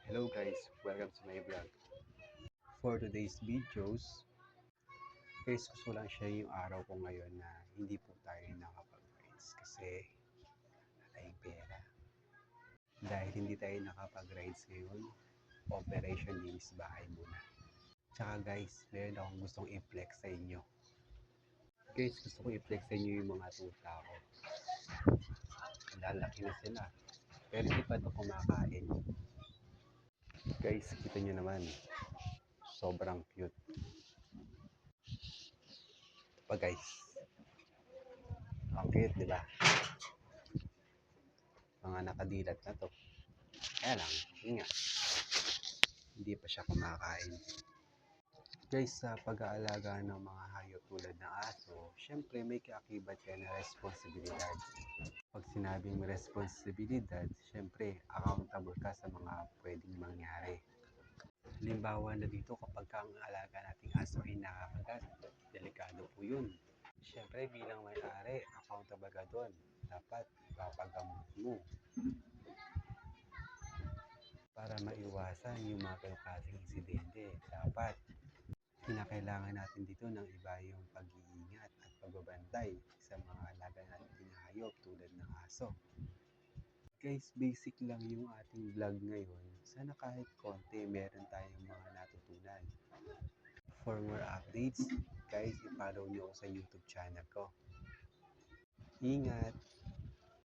Hello guys, welcome to my vlog. For today's videos, guys, gusto lang share yung araw ko ngayon na hindi po tayo nakapag-rides kasi wala tayong pera. Dahil hindi tayo nakapag-rides ngayon, operation linis bahay muna. Tsaka guys, meron akong gustong i-flex sa inyo. Guys, gusto ko i-flex sa inyo yung mga tuta ko. Lalaki na sila, pero hindi pa ito kumakain. Guys, kita nyo naman, sobrang cute. Pa guys, ang cute, di ba? Mga nakadilat na to. Kaya lang, yun nga, hindi pa siya kumakain. Guys, sa pag-aalaga ng mga hayop tulad ng aso, syempre may kaakibat ka na responsibilidad. Pag sinabing responsibilidad, syempre accountable ka sa mga pwedeng mangyari. Halimbawa na dito kapag ang alaga nating aso ay nakakagat, delikado po yun. Syempre bilang may-ari, accountable ka doon. Dapat ipapagamot mo para maiwasan yung mga klaseng insidente. Dapat kinakailangan natin dito ng iba yung pag-iingat at pagbabantay sa mga alaga natin na hayop tulad ng aso. Guys, basic lang yung ating vlog ngayon. Sana kahit konti meron tayong mga natutunan. For more updates, guys, i-follow nyo ako sa YouTube channel ko. Ingat!